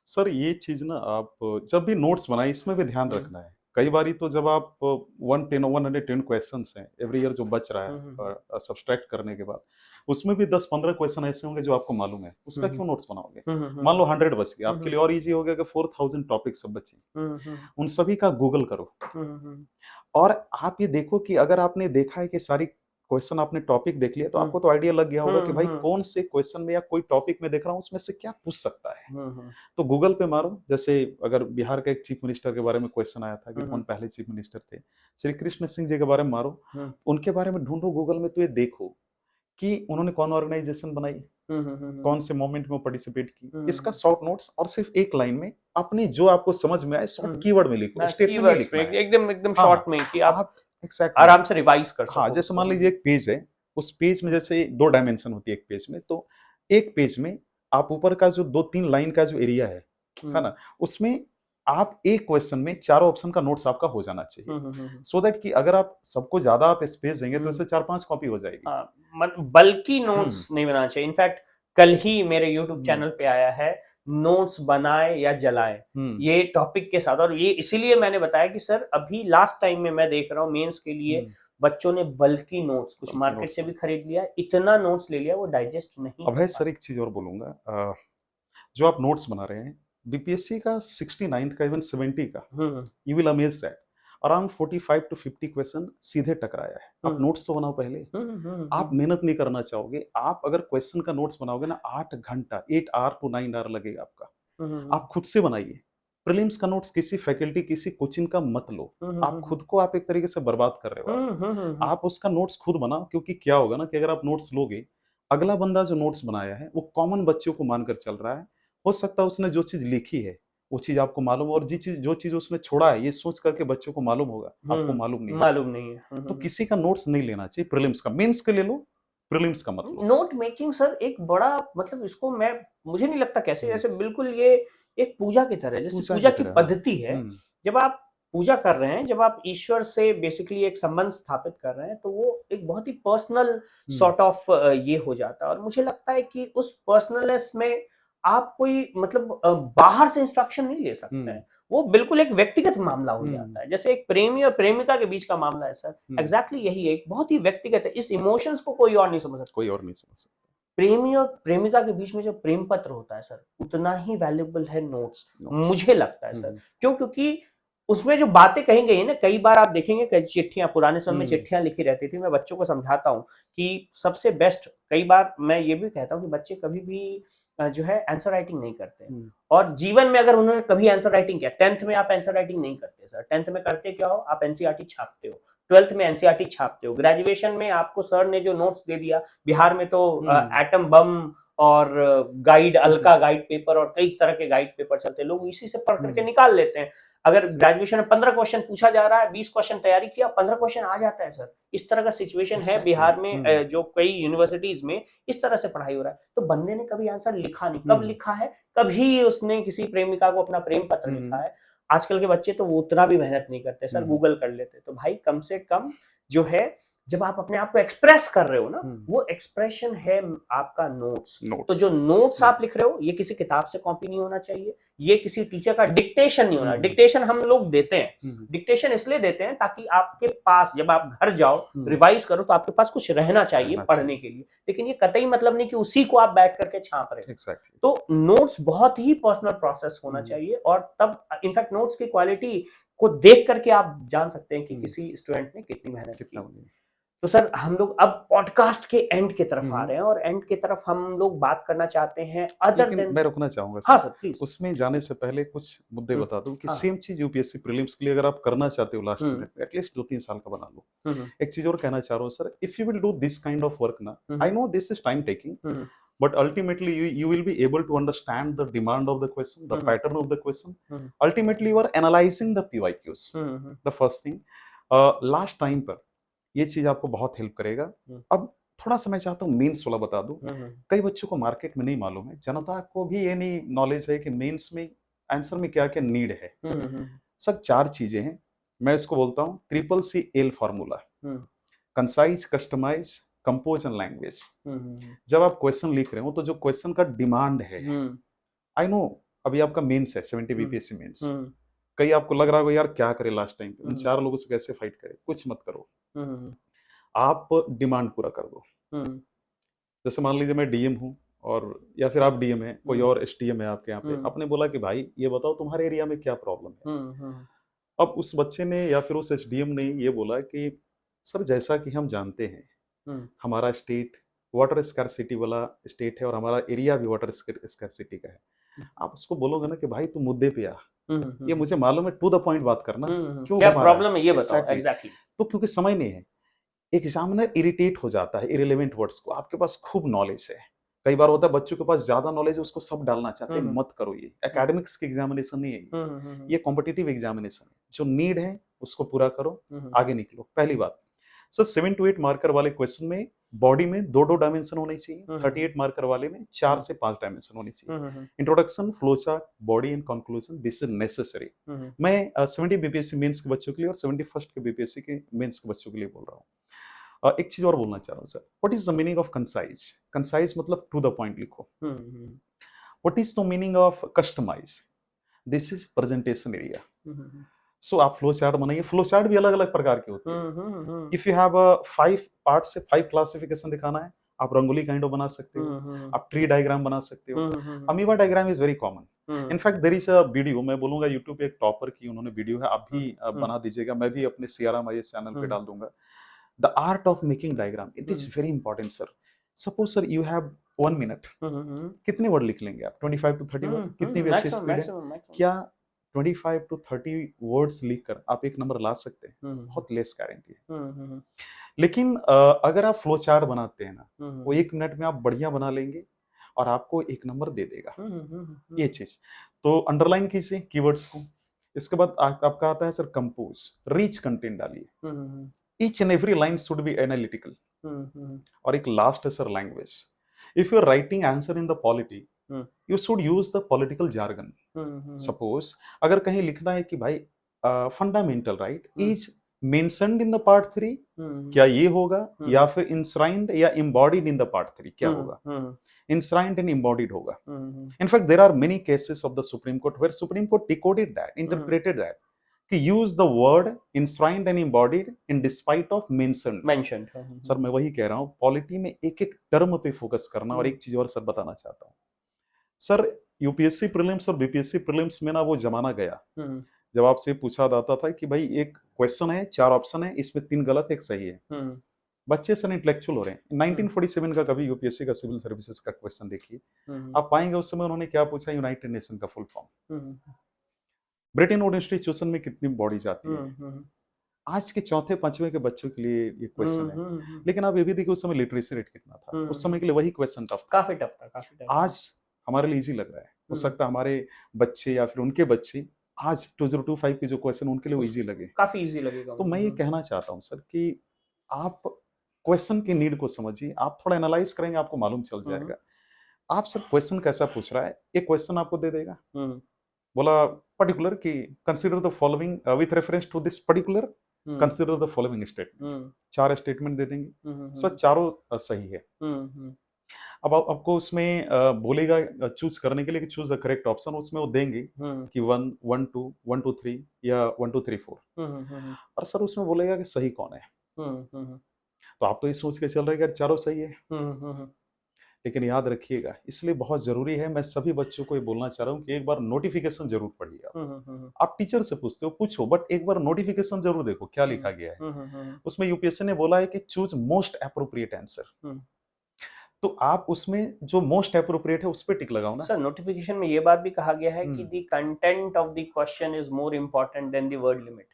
सर ये चीज ना आप जब भी नोट्स बनाए इसमें भी ध्यान रखना है। कई बारी तो जब आप 110 क्वेश्चंस हैं एवरी ईयर जो बच रहा है सब्सट्रैक्ट करने के बाद, उसमें भी 10-15 क्वेश्चन ऐसे होंगे जो आपको मालूम है, उसका क्यों नोट्स बनाओगे? मान लो 100 बच गए, आपके लिए और इजी हो गया कि 4000 टॉपिक सब बचे, उन सभी का गूगल करो और आप ये देखो कि अगर आपने देखा है कि सारी क्वेश्चन आपने टॉपिक देख लिया तो आपको तो आइडिया लग गया होगा कि भाई कौन से क्वेश्चन में या कोई टॉपिक में देख रहा हूँ उसमें से क्या पूछ सकता है। तो गूगल पे मारो, जैसे अगर बिहार के एक चीफ मिनिस्टर के बारे में क्वेश्चन आया था कि कौन पहले चीफ मिनिस्टर थे, श्री कृष्ण सिंह जी के बारे में मारो, उनके बारे में ढूंढो गूगल में, तो ये देखो कि उन्होंने कौन ऑर्गेनाइजेशन बनाई, कौन से मोमेंट में पार्टिसिपेट की, इसका शॉर्ट नोट्स और सिर्फ एक लाइन में अपनी जो आपको समझ में आए शॉर्ट कीवर्ड में लिखो, स्टेटमेंट नहीं लिखना है, एकदम शॉर्ट में कि आप exactly. आराम से रिवाइज कर सको। हाँ, जैसे मान लीजिए एक पेज है, उस पेज में जैसे 2 डायमेंशन होती है एक पेज में, तो एक पेज में आप ऊपर का जो 2-3 लाइन का जो एरिया है ना, उसमें आप एक क्वेश्चन में चारों ऑप्शन का नोट्स आपका हो जाना चाहिए, सो दैट कि अगर आप सबको ज्यादा आप स्पेस देंगे तो ऐसे 4-5 कॉपी हो जाएगी। बल्कि नोट्स नहीं बनाना चाहिए। इनफैक्ट कल ही मेरे यूट्यूब चैनल पे आया है नोट्स बनाए या जलाए, ये टॉपिक के साथ, और ये इसीलिए मैंने बताया कि सर अभी लास्ट टाइम में मैं देख रहा हूँ मेंस के लिए बच्चों ने बल्कि नोट्स कुछ मार्केट से भी खरीद लिया, इतना नोट्स ले लिया वो डाइजेस्ट नहीं। अब है सर एक चीज और बोलूंगा, जो आप नोट्स बना रहे हैं बीपीएससी का 69 का इवन 70 का, you will amaze that around 45 to 50 question सीधे टकराया है। आप नोट्स तो बनाओ पहले, आप मेहनत नहीं करना चाहोगे, आप अगर क्वेश्चन का नोट्स बनाओगे ना 8 घंटा 8 आवर to 9 आवर लगेगा आपका। आप खुद से बनाइए, प्रीलिम्स का नोट्स किसी फैकल्टी किसी कोचिंग का मत लो, आप खुद को आप एक तरीके से बर्बाद कर रहे हो। आप उसका नोट्स खुद बनाओ, क्योंकि क्या होगा ना कि अगर आप नोट्स लोगे, अगला बंदा जो नोट्स बनाया है वो कॉमन बच्चों को मानकर चल रहा है, हो सकता है उसने जो चीज लिखी है वो चीज आपको मालूम और जो चीज उसने छोड़ा है ये सोच करके बच्चों को मालूम होगा, आपको मालूम नहीं है। तो किसी का नोट्स नहीं लेना चाहिए, प्रीलिम्स का, मेंस के ले लो, प्रीलिम्स का मत लो। नोट मेकिंग सर एक बड़ा मतलब इसको मुझे नहीं लगता कैसे, जैसे बिल्कुल ये एक पूजा की तरह है, जैसे पूजा की पद्धति है। जब आप पूजा कर रहे हैं, जब आप ईश्वर से बेसिकली एक संबंध स्थापित कर रहे हैं, तो वो एक बहुत ही पर्सनल सॉर्ट ऑफ ये हो जाता है। और मुझे लगता है कि उस पर्सनलनेस में आप कोई मतलब बाहर से इंस्ट्रक्शन नहीं ले सकते हैं, वो बिल्कुल एक व्यक्तिगत मामला हो जाता है, जैसे एक प्रेमी और प्रेमिका के बीच का मामला है सर, एग्जैक्टली यही एक बहुत ही व्यक्तिगत है। इस इमोशंस को कोई और नहीं समझ सकता, प्रेमी और प्रेमिका के बीच में जो प्रेम पत्र होता है सर, उतना ही वैल्यूएबल है नोट्स, मुझे लगता है सर। क्योंकि उसमें जो बातें कही गई है ना, कई बार आप देखेंगे कई चिट्ठियां, पुराने समय में चिट्ठियां लिखी रहती थी। मैं बच्चों को समझाता हूँ कि सबसे बेस्ट, कई बार मैं ये भी कहता हूँ कि बच्चे कभी भी जो है आंसर राइटिंग नहीं करते, और जीवन में अगर उन्होंने कभी आंसर राइटिंग किया, 10th में आप आंसर राइटिंग नहीं करते सर, 10th में करते क्या हो, आप एनसीईआरटी छापते हो, 12th में एनसीईआरटी छापते हो, ग्रेजुएशन में आपको सर ने जो नोट्स दे दिया, बिहार में तो एटम बम और गाइड, अलका गाइड पेपर और कई तरह के गाइड पेपर चलते हैं, लोग इसी से पढ़ करके निकाल लेते हैं। अगर ग्रेजुएशन में 15 क्वेश्चन पूछा जा रहा है, 20 क्वेश्चन तैयारी किया, 15 क्वेश्चन आ जाता है सर, इस तरह का सिचुएशन है बिहार में, जो कई यूनिवर्सिटीज में इस तरह से पढ़ाई हो रहा है। तो बंदे ने कभी आंसर लिखा नहीं, कब लिखा है, कभी उसने किसी प्रेमिका को अपना प्रेम पत्र लिखा है। आजकल के बच्चे तो वो उतना भी मेहनत नहीं करते सर, गूगल कर लेते। तो भाई कम से कम जो है जब आप अपने आप को एक्सप्रेस कर रहे हो ना, हम्म, वो एक्सप्रेशन है आपका नोट्स। तो नोट्स। जो नोट्स हम्म, आप लिख रहे हो, ये किसी किताब से कॉपी नहीं होना चाहिए, ये किसी टीचर का डिक्टेशन नहीं होना। हम्म, डिक्टेशन हम लोग देते हैं, हम्म, डिक्टेशन इसलिए देते हैं ताकि आपके पास जब आप घर जाओ हम्म, रिवाइज करो तो आपके पास कुछ रहना चाहिए रहना पढ़ने चाहिए। के लिए। लेकिन ये कतई मतलब नहीं कि उसी को आप बैठ करके छाप रहे हो। एग्जैक्टली। तो नोट्स बहुत ही पर्सनल प्रोसेस होना हम्म, चाहिए, और तब इनफैक्ट नोट्स की क्वालिटी को देख करके आप जान सकते हैं कि हम्म, किसी स्टूडेंट ने कितनी मेहनत कितना की। बनी। तो सर हम लोग अब पॉडकास्ट के एंड की तरफ आ हम्म, रहे हैं, और एंड की तरफ हम लोग बात करना चाहते हैं अदर लेकिन देन। मैं रुकना चाहूंगा हाँ सर, सर प्लीज। उसमें जाने से पहले कुछ मुद्दे बता दूं कि हाँ। सेम चीज यूपीएससी प्रीलिम्स के लिए अगर आप करना चाहते हो लास्ट हम्म मिनट में, एटलीस्ट 2-3 साल का बना लो। हम्म एक चीज और कहना चाह रहा हूँ sir, if you will do this kind of work ना, I hmm no this is time taking, hmm but ultimately you will be able to understand the demand of the question, the hmm pattern of the question. Hmm Ultimately you are analyzing the PYQs, hmm the first thing. Last time पर ये चीज आपको बहुत help करेगा। अब थोड़ा सा मैं चाहता हूँ मेंस वाला बता दूं। कई बच्चों को मार्केट में नहीं मालूम है, जनता को भी ये नहीं नॉलेज है कि मेंस में आंसर में क्या क्या नीड है। सर 4 चीजें हैं, मैं इसको बोलता हूँ triple C L formula: concise, customize, compose and language. जब आप क्वेश्चन लिख रहे हो तो जो क्वेश्चन का डिमांड है, आई नो अभी आपका मेंस है 70 बीपीएससी मेंस, कई आपको लग रहा होगा यार क्या करे लास्ट टाइम पे, उन 4 लोगों से कैसे फाइट करे। कुछ मत करो, आप डिमांड पूरा कर दो। जैसे मान लीजिए मैं डीएम हूँ, और या फिर आप डीएम है, कोई और एसडीएम है आपके यहाँ पे, आपने बोला कि भाई ये बताओ तुम्हारे एरिया में क्या प्रॉब्लम है। अब उस बच्चे ने या फिर उस एसडीएम ने ये बोला कि सर जैसा कि हम जानते हैं हमारा स्टेट वाटर स्कैरसिटी वाला स्टेट है, और हमारा एरिया भी वाटर स्कैरसिटी का है। आप उसको बोलोगे ना कि भाई तू मुद्दे पे आ, ये मुझे मालूम है, टू द पॉइंट बात करना, क्यों क्या घुमा रहा प्रॉब्लम है ये बताओ एग्जैक्टली। एग्जैक्टली। तो क्योंकि समय नहीं है, एग्जामिनर इरिटेट हो जाता है इरेलीवेंट वर्ड्स को। आपके पास खूब नॉलेज है, कई बार होता है बच्चों के पास ज्यादा नॉलेज है, उसको सब डालना चाहते हैं। मत करो, ये एकेडमिक्स की एग्जामिनेशन नहीं है, ये कॉम्पिटिटिव एग्जामिनेशन है। जो नीड है उसको पूरा करो, आगे निकलो। पहली बात सर, 7 to 8 मार्कर वाले क्वेश्चन में बॉडी में 2-2 डायमेंशन होने चाहिए, 38 मार्कर वाले में 4 से 5 डायमेंशन होने चाहिए। Introduction, flow chart, body and conclusion, this is necessary. मैं 70 बीपीएससी मेंस के बच्चों के लिए और 71st के बीपीएससी के मेंस के बच्चों के लिए बोल रहा हूँ। एक चीज और बोलना चाह रहा हूँ sir, what is the meaning of concise? Concise मतलब टू द पॉइंट लिखो। What is the meaning of customise? This is presentation area. So आप फ्लो चार्ट बनाइए, फ्लो चार्ट भी अलग अलग प्रकार के होते हैं। इफ यू हैव 5 पार्ट से 5 क्लासिफिकेशन दिखाना है, आप रंगोली काइंड ऑफ बना सकते हो, आप ट्री डायग्राम बना सकते हो। Amoeba diagram is very common. In fact there is a video, मैं बोलूंगा यूट्यूब पे एक टॉपर की उन्होंने वीडियो है, आप भी बना दीजिएगा, मैं भी अपने सीआरएम आईएएस चैनल पे डाल दूंगा। The art of making diagram, it is very important sir. Suppose sir you have 1 minute, कितने वर्ड लिख लेंगे आप? 25 to 30 वर्ड, कितनी भी अच्छी स्पीड है, क्या 25 to 30 वर्ड्स लिखकर आप एक नंबर ला सकते हैं? बहुत लेस गारंटी है। लेकिन अगर आप फ्लो चार्ट बनाते हैं ना, वो 1 मिनट में आप बढ़िया बना लेंगे और आपको 1 नंबर दे देगा। ये चीज तो अंडरलाइन कीजिए कीवर्ड्स को। इसके बाद आपका आता है सर कंपोज, रीच कंटेंट डालिए। each and every line should be analytical। और एक लास्ट है sir language. If you are writing answer in the polity, you should use the political jargon. Suppose अगर कहीं लिखना है कि भाई fundamental right is mentioned in the part 3, क्या ये होगा, या फिर इंश्राइंड या इम्बॉडीड इन द पार्ट 3, क्या होगा? इंश्राइंड एंड इम्बॉडीड होगा। In fact there are many cases of the Supreme Court where Supreme Court decoded that, interpreted that कि use the word enshrined and embodied in despite of mentioned। Sir मैं वही कह रहा हूँ, polity में एक एक टर्म पे फोकस करना। और एक चीज और सर बताना चाहता हूँ सर, यूपीएससी प्रीलिम्स और बीपीएससी प्रीलिम्स में ना वो जमाना गया जब आपसे पूछा जाता था कि भाई एक क्वेश्चन है, 4 ऑप्शन है, इसमें 3 गलत एक सही है। बच्चे सर इंटेलेक्चुअल हो रहे हैं। 1947 का कभी यूपीएससी का सिविल सर्विसेज का क्वेश्चन देखिए, आप पाएंगे उस समय उन्होंने क्या पूछा, यूनाइटेड नेशन का full form. Britain would institution में कितनी बॉडीज आती है? आज के 4th-5th के बच्चों के लिए ये क्वेश्चन है। लेकिन आप ये भी देखिए उस समय लिटरेसी रेट कितना था, उस समय के लिए वही क्वेश्चन टफ था, काफी टफ था, काफी टफ। आज हमारे लिए इजी लग रहा है। हो सकता है हमारे बच्चे या फिर उनके बच्चे आज 2025 के जो क्वेश्चन उनके लिए वो इजी लगे, काफी इजी लगेगा। तो मैं ये कहना चाहता हूँ सर कि आप क्वेश्चन की नीड को समझिए, आप थोड़ा एनालाइज करेंगे आपको मालूम चल जाएगा। आप सर क्वेश्चन कैसा पूछ रहा है, एक क्वेश्चन आपको दे देगा, बोला पर्टिकुलर कि consider the following with reference to this particular consider the following statement, 4 statement दे देंगे सर, चारों सही है। अब आपको उसमें बोलेगा चूज करने के लिए कि चूज द करेक्ट ऑप्शन, उसमें वो देंगे कि 1 1 2 1 2 3 या 1 2 3 4, और सर उसमें बोलेगा कि सही कौन है। तो आप तो ये सोच के चल रहे हैं कि यार चारों सही है, लेकिन याद रखिएगा, इसलिए बहुत जरूरी है, मैं सभी बच्चों को ये बोलना चाह रहा हूँ कि एक बार नोटिफिकेशन जरूर पढ़िए। आप टीचर से पूछते हो पूछो, बट एक बार नोटिफिकेशन जरूर देखो क्या लिखा गया है। उसमें यूपीएससी ने बोला है कि चूज मोस्ट एप्रोप्रिएट आंसर, तो आप उसमें जो मोस्ट एप्रोप्रिएट है उस पर टिक लगाओ ना। सर नोटिफिकेशन में ये बात भी कहा गया है कि the content of the question is more important than the word limit,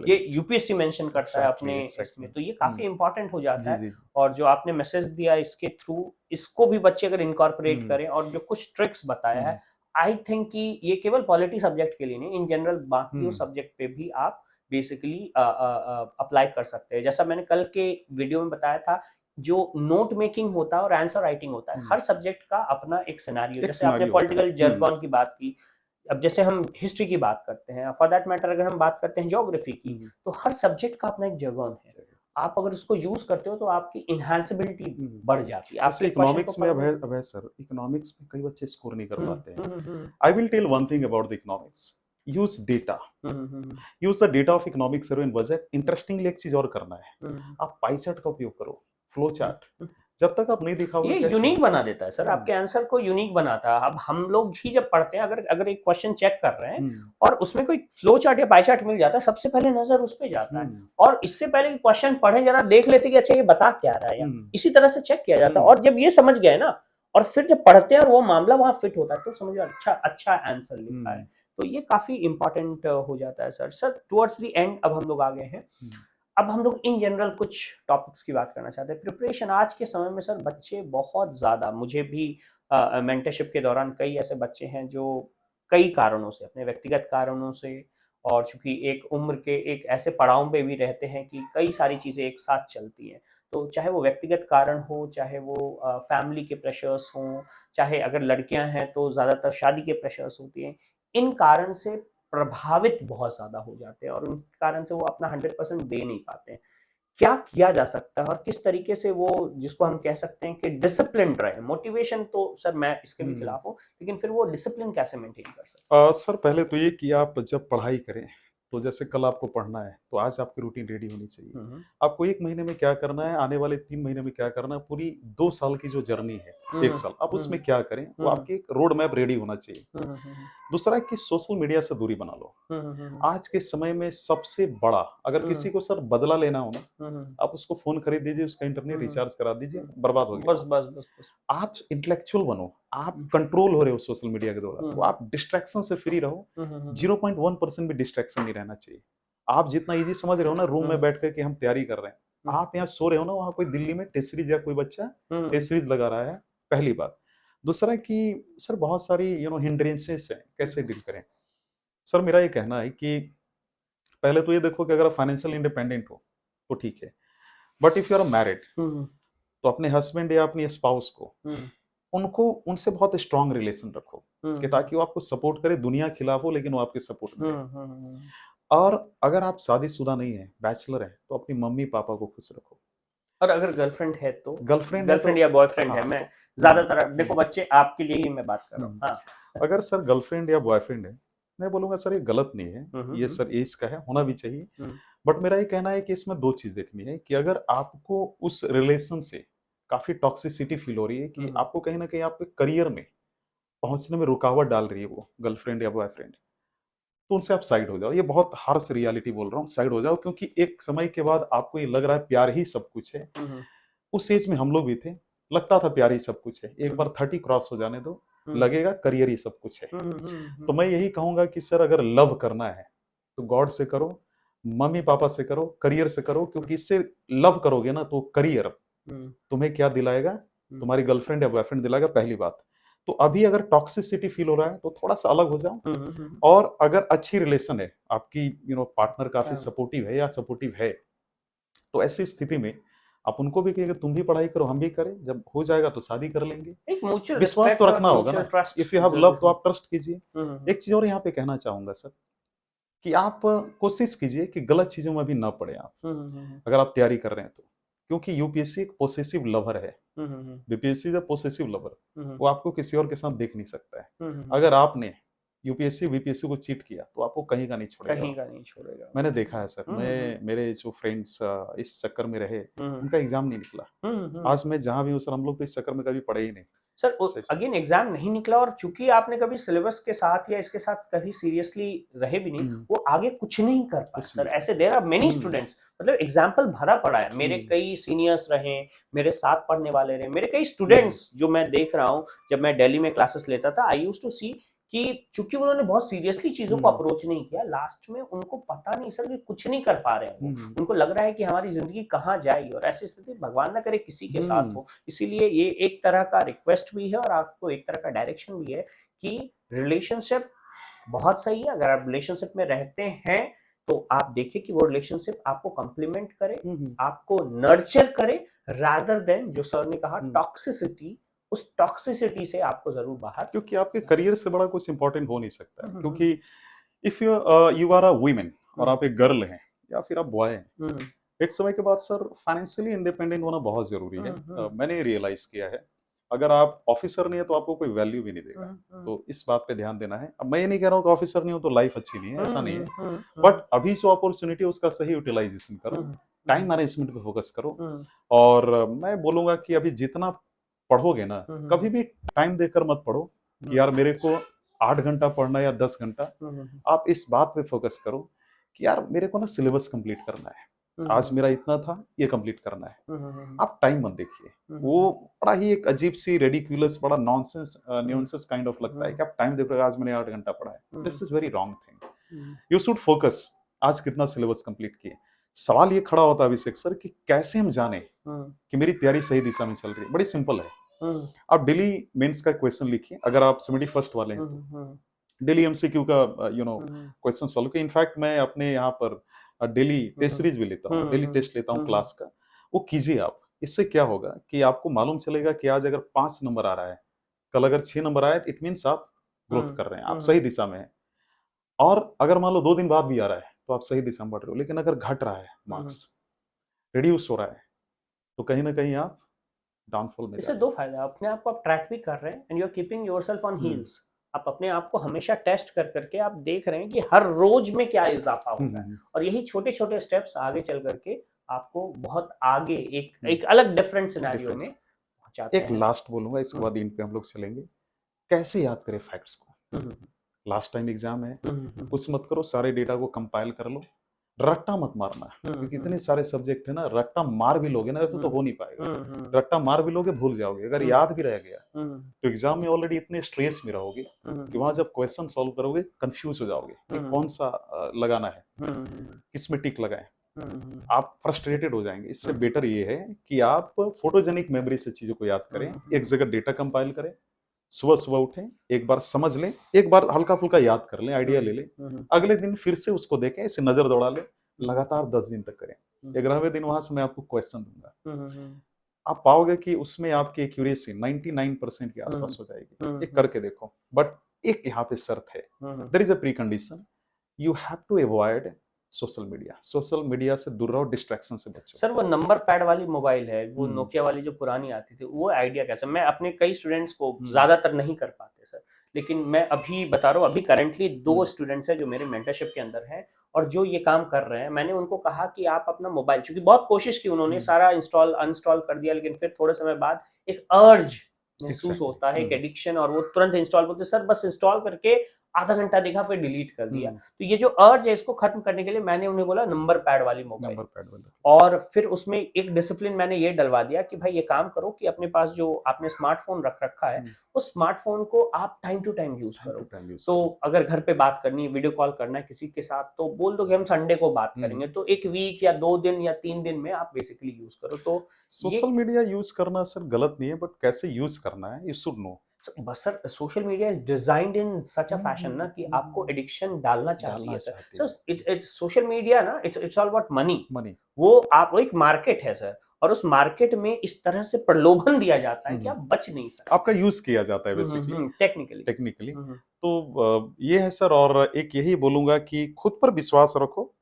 ये यूपीएससी मेंशन करता है अपने इसमें, तो ये काफी इंपॉर्टेंट हो जाता है। और जो आपने मैसेज दिया इसके थ्रू, इसको भी बच्चे अगर इनकॉर्पोरेट करें, और जो कुछ ट्रिक्स बताया है, आई थिंक कि ये केवल पॉलिटी सब्जेक्ट के लिए नहीं, इन जनरल बाकी सब्जेक्ट पे भी आप बेसिकली अप्लाई कर सकते हैं। जैसा मैंने कल के वीडियो में बताया था, जो नोट मेकिंग होता है और आंसर राइटिंग होता है, हर सब्जेक्ट का अपना एक सिनेरियो, जैसे आपने पॉलिटिकल जर्गन की बात की, अब जैसे हम हिस्ट्री की बात करते हैं, फॉर दैट मैटर अगर हम बात करते हैं ज्योग्राफी की, तो हर सब्जेक्ट का अपना एक जर्गन है। आप अगर उसको यूज करते हो तो आपकी इनहैंसिबिलिटी बढ़ जाती है। जैसे इकोनॉमिक्स में अब है सर, इकोनॉमिक्स में कई बच्चे स्कोर नहीं कर पाते हैं। I will tell one thing about the economics, use data, use the data of economic survey in budget. Interestingly एक चीज और करना है, आप पाई चार्ट का उपयोग करो, फ्लो चार्ट, जब तक आप नहीं दिखाओगे, ये यूनिक बना देता है सर, आपके आंसर को यूनिक बनाता है। अब हम लोग ही जब पढ़ते हैं, अगर एक क्वेश्चन चेक कर रहे हैं और उसमें कोई फ्लो चार्ट या पाई चार्ट मिल जाता है, सबसे पहले नजर उस पे जाता है, और इससे पहले क्वेश्चन पढ़े जरा देख लेते कि अच्छा ये बता क्या रहा है, इसी तरह से चेक किया जाता है। और जब ये समझ गए ना, और फिर जब पढ़ते हैं और वो मामला वहां फिट होता है, तो समझो अच्छा आंसर लिखा है। तो ये काफी इंपॉर्टेंट हो जाता है सर टुवर्ड्स द एंड अब हम लोग आ गए हैं। अब हम लोग इन जनरल कुछ टॉपिक्स की बात करना चाहते हैं। प्रिपरेशन आज के समय में सर बच्चे बहुत ज़्यादा, मुझे भी मेंटरशिप के दौरान कई ऐसे बच्चे हैं जो कई कारणों से, अपने व्यक्तिगत कारणों से, और चूंकि एक उम्र के एक ऐसे पड़ाव पे भी रहते हैं कि कई सारी चीज़ें एक साथ चलती हैं, तो चाहे वो व्यक्तिगत कारण हो, चाहे वो फैमिली के प्रेशर्स हों, चाहे अगर लड़कियां हैं तो ज़्यादातर शादी के प्रेशर्स होती हैं, इन कारण से प्रभावित बहुत ज्यादा हो जाते हैं, और उन कारण से वो अपना 100% दे नहीं पाते हैं। क्या किया जा सकता है और किस तरीके से वो, जिसको हम कह सकते हैं कि डिसिप्लिन रहे। मोटिवेशन तो सर मैं इसके भी खिलाफ हूँ, लेकिन फिर वो डिसिप्लिन कैसे मेंटेन कर सकते हैं? सर पहले तो ये कि आप जब पढ़ाई करें, तो जैसे कल आपको पढ़ना है, तो आज आपकी रूटीन रेडी होनी चाहिए। आपको 1 महीने में क्या करना है, आने वाले 3 महीने में क्या करना है, पूरी 2 साल की जो जर्नी है, 1 साल, आप उसमें क्या करें, वो आपकी एक रोड मैप रेडी होना चाहिए। दूसरा है कि सोशल मीडिया से दूरी बना लो। आज के समय में सबसे बड़ा, अगर किसी को सर बदला लेना हो ना, आप उसको फोन खरीद दीजिए, उसका इंटरनेट रिचार्ज करा दीजिए, बर्बाद हो गया। बस। आप इंटेलेक्चुअल बनो, आप कंट्रोल हो रहे हो सोशल मीडिया के द्वारा, तो आप डिस्ट्रैक्शन से फ्री रहो। 0.1% भी डिस्ट्रैक्शन नहीं रहना चाहिए। आप जितना इजी समझ रहे हो ना, रूम में बैठ कर के हम तैयारी कर रहे हैं, आप यहाँ सो रहे हो ना, वहां कोई दिल्ली में टेस्ट सीरीज या कोई बच्चा टेस्ट सीरीज लगा रहा है, पहली बात। दूसरा कि सर बहुत सारी हिंड्रेंसेस है, कैसे डील करें। सर मेरा ये कहना है कि पहले तो ये देखो कि अगर आप फाइनेंशियल इंडिपेंडेंट हो तो ठीक है, but if you are married, तो अपने हस्बैंड या अपनी स्पाउस को, उनसे बहुत स्ट्रांग रिलेशन रखो, कि ताकि वो आपको सपोर्ट करे, दुनिया खिलाफ हो लेकिन वो आपके सपोर्ट में। और अगर आप शादीशुदा नहीं है, बैचलर है, तो अपनी मम्मी पापा को खुश रखो। और अगर गर्लफ्रेंड है तो, गर्लफ्रेंड या बॉयफ्रेंड है, मैं ज्यादातर देखो बच्चे आपके लिए ही मैं बात कर रहा हूँ। हाँ। अगर सर गर्लफ्रेंड या बॉयफ्रेंड है, मैं बोलूंगा सर ये गलत नहीं है, ये सर एज का है, होना भी चाहिए। बट मेरा ये कहना है कि इसमें 2 चीज देखनी है, कि अगर आपको उस रिलेशन से काफी टॉक्सिसिटी फील हो रही है, कि आपको कहीं ना कहीं आपके करियर में पहुंचने में रुकावट डाल रही है वो गर्लफ्रेंड या बॉयफ्रेंड, तो उनसे आप साइड हो जाओ। ये बहुत हार्श रियलिटी बोल रहा हूँ, साइड हो जाओ, क्योंकि एक समय के बाद आपको ये लग रहा है प्यार ही सब कुछ है। उस एज में हम लोग भी थे, लगता था प्यार ही सब कुछ है। एक बार 30 क्रॉस हो जाने दो, लगेगा करियर ही सब कुछ है। तो मैं यही कहूंगा कि सर अगर लव करना है तो गॉड से करो, मम्मी पापा से करो, करियर से करो, क्योंकि इससे लव करोगे ना तो करियर तुम्हें क्या दिलाएगा, तुम्हारी गर्लफ्रेंड या बॉयफ्रेंड दिलाएगा, पहली बात। तो अभी अगर टॉक्सिसिटी फील हो रहा है तो थोड़ा सा अलग हो जाओ, और अगर अच्छी रिलेशन है आपकी, पार्टनर काफी सपोर्टिव है या सपोर्टिव है, तो ऐसी स्थिति में आप उनको भी कहिए तुम भी पढ़ाई करो, हम भी करें, जब हो जाएगा तो शादी कर लेंगे। एक म्यूचुअल विश्वास तो रखना होगा ना, इफ यू हैव लव तो आप ट्रस्ट कीजिए। एक चीज और यहाँ पे कहना चाहूंगा सर, कि आप कोशिश कीजिए कि गलत चीज़ों में भी ना पड़े आप, अगर आप तैयारी कर रहे हैं तो। क्योंकि यूपीएससी एक पोसेसिव लवर है, BPSC is a possessive lover, वो आपको किसी और के साथ देख नहीं सकता है। अगर आपने यूपीएससी, बीपीएससी को चीट किया, तो आपको कहीं का नहीं छोड़ेगा कहीं वो। का नहीं छोड़ेगा। मैंने देखा है सर, मेरे जो फ्रेंड्स इस चक्कर में रहे, उनका एग्ज़ाम नहीं निकला। आज मैं जहाँ भी हूँ सर, हम लोग तो इस चक्कर में कभी पड़े ही नहीं। सर सच में। अगेन एग्जाम नहीं निकला, और चूंकि आपने कभी सिलेबस के साथ या इसके साथ कभी सीरियसली रहे भी नहीं, वो आगे कुछ नहीं कर पाए कुछ सर। नहीं। ऐसे देयर आर मेनी स्टूडेंट्स, मतलब एग्जाम्पल भरा पड़ा है। मेरे हुँ। कई सीनियर्स रहे, मेरे साथ पढ़ने वाले रहे, मेरे कई स्टूडेंट्स जो मैं देख रहा हूँ, जब मैं दिल्ली में क्लासेस लेता था, आई यूज्ड टू सी कि चूंकि उन्होंने बहुत सीरियसली चीजों को अप्रोच नहीं किया, लास्ट में उनको पता नहीं सर कि कुछ नहीं कर पा रहे हैं वो। उनको लग रहा है कि हमारी जिंदगी कहाँ जाएगी, और ऐसी स्थिति भगवान ना करे किसी के साथ हो। इसीलिए ये एक तरह का रिक्वेस्ट भी है और आपको एक तरह का डायरेक्शन भी है कि रिलेशनशिप बहुत सही है। अगर आप रिलेशनशिप में रहते हैं तो आप देखिए कि वो रिलेशनशिप आपको कम्प्लीमेंट करे, आपको नर्चर करे, रादर देन जो सर ने कहा टॉक्सिसिटी, उस टॉक्सिसिटी से आपको जरूर बाहर। क्योंकि आपके करियर से बड़ा कुछ इंपॉर्टेंट हो नहीं सकता है। क्योंकि if you are a women और आप एक गर्ल हैं या फिर आप बॉय हैं, एक समय के बाद सर फाइनेंशियली इंडिपेंडेंट होना बहुत जरूरी है। मैंने रियलाइज किया है, अगर आप ऑफिसर नहीं है तो आपको कोई वैल्यू भी नहीं देगा। तो इस बात पे ध्यान देना है। अब मैं ये नहीं कह रहा हूँ कि ऑफिसर नहीं हो तो लाइफ अच्छी नहीं है, ऐसा नहीं है। बट अभी जो अपॉर्चुनिटी है उसका सही यूटिलाइजेशन करो, टाइम मैनेजमेंट पे फोकस करो। और मैं बोलूंगा कि अभी जितना पढ़ोगे ना, कभी भी टाइम देकर मत पढ़ो कि यार मेरे को 8 घंटा पढ़ना है या 10 घंटा। आप इस बात पे फोकस करो कि यार मेरे को ना सिलेबस कंप्लीट करना है, आज मेरा इतना था, ये कंप्लीट करना है। आप टाइम मत देखिए, वो बड़ा ही एक अजीब सी रेडिकुलस, बड़ा नॉनसेंस न्यूसेंस काइंड ऑफ लगता है कि आप टाइम देख रहे हो, आज मैंने 8 घंटा पढ़ा है। This is very wrong thing. You should focus, आज कितना सिलेबस कंप्लीट किए। सवाल ये खड़ा होता है अभिषेक सर कि कैसे हम जाने कि मेरी तैयारी सही दिशा में चल रही है। बड़ी सिंपल है, आप डेली मेंस का क्वेश्चन लिखिए, अगर आप 71st वाले हैं तो डेली एमसीक्यू का क्वेश्चन सॉल्व किया। इनफैक्ट मैं अपने यहाँ पर डेली टेस्ट सीरीज भी लेता हूँ, डेली टेस्ट लेता हूँ क्लास का, वो कीजिए आप। इससे क्या होगा कि आपको मालूम चलेगा कि आज अगर 5 नंबर आ रहा है, कल अगर 6 नंबर आया, इट मीन्स आप ग्रोथ कर रहे हैं, आप सही दिशा में हैं। और अगर मान लो 2 दिन बाद भी आ रहा है तो आप सही दिशा में बढ़ रहे हो। लेकिन अगर घट रहा है, मार्क्स रिड्यूस हो रहा है, तो कहीं ना कहीं आप डाउनफॉल में इससे दो फायदा, अपने आप को आप ट्रैक भी कर रहे हैं and you are keeping yourself on heels. आप अपने आप को हमेशा टेस्ट कर करके आप देख रहे हैं कि हर रोज में क्या इजाफा हो रहा है, और यही छोटे छोटे स्टेप्स आगे चल करके आपको बहुत आगे एक अलग डिफरेंट सिनेरियो में पहुंचाते हैं। एक लास्ट बोलूंगा, इसके बाद इन पे हम लोग चलेंगे। कैसे याद करें फैक्ट्स को? लास्ट टाइम एग्जाम है, कुछ मत करो, सारे डेटा को कंपाइल कर लो, रट्टा मत मारना। क्योंकि इतने सारे सब्जेक्ट है ना, रट्टा मार भी लोगे ना तो हो नहीं पाएगा। रट्टा मार भी लोगे, भूल जाओगे। अगर याद भी रह गया तो एग्जाम में ऑलरेडी इतने स्ट्रेस में रहोगे कि वहां जब क्वेश्चन सॉल्व करोगे कंफ्यूज हो जाओगे कि कौन सा लगाना है, किसमें टिक लगाएं। आप फ्रस्ट्रेटेड हो जाएंगे। इससे बेटर ये है कि आप फोटोजेनिक मेमोरी से चीजों को याद करें, एक जगह डेटा कंपाइल करें, सुबह सुबह उठें, एक बार समझ लें, एक बार हल्का फुल्का याद कर लें, आइडिया ले लें, अगले दिन फिर से उसको देखें, इसे नजर दौड़ा लें, लगातार 10 दिन तक करें। 11वें दिन वहां से मैं आपको क्वेश्चन दूंगा, आप पाओगे कि उसमें आपकी एक्यूरेसी 99% के आसपास हो जाएगी। एक करके देखो। बट एक यहाँ पे शर्त है, there is a precondition, you have to avoid social media. Social media से दूर रहो, डिस्ट्रैक्शन से बचो। सर वो नंबर पैड वाली मोबाइल है, वो नोकिया वाली जो पुरानी आती थी, वो आइडिया कैसे? मैं अपने कई स्टूडेंट्स को ज्यादातर नहीं कर पाते सर, लेकिन मैं अभी बता रहा हूँ, अभी करंटली 2 स्टूडेंट्स हैं जो मेरे मेंटरशिप के अंदर हैं और जो ये काम कर रहे हैं। मैंने उनको कहा कि आप अपना मोबाइल, चूंकि बहुत कोशिश की उन्होंने, सारा इंस्टॉल अनस्टॉल कर दिया, लेकिन फिर थोड़े समय बाद एक अर्ज महसूस होता है, एक एडिक्शन, और वो तुरंत इंस्टॉल बोलते सर बस इंस्टॉल करके आधा घंटा देखा फिर डिलीट कर दिया। तो ये जो अर्ज है इसको खत्म करने के लिए मैंने उन्हें बोला नंबर पैड वाली मोबाइल, और फिर उसमें एक डिसिप्लिन मैंने ये डलवा दिया कि भाई ये काम करो कि अपने पास जो आपने स्मार्टफोन रख रखा है, उस स्मार्टफोन को आप टाइम टू टाइम यूज करो। तो अगर घर पे बात करनी है, वीडियो कॉल करना है किसी के साथ, तो बोल दो कि हम संडे को बात करेंगे, तो एक वीक या 2 दिन या 3 दिन में आप बेसिकली यूज करो। तो सोशल मीडिया यूज करना सर गलत नहीं है, बट कैसे यूज करना है, यू शुड नो। बस sir social media is designed in such a fashion ना कि आपको एडिक्शन डालना चाहती है सर। सर सोशल मीडिया ना, इट्स ऑल अबाउट मनी। वो एक मार्केट है सर, और उस मार्केट में इस तरह से प्रलोभन दिया जाता है कि आप बच नहीं सकते। आपका यूज किया जाता है बेसिकली टेक्निकली। टेक्निकली। तो ये है सर, और एक यही बोलूंगा कि खुद पर विश्वास रखो,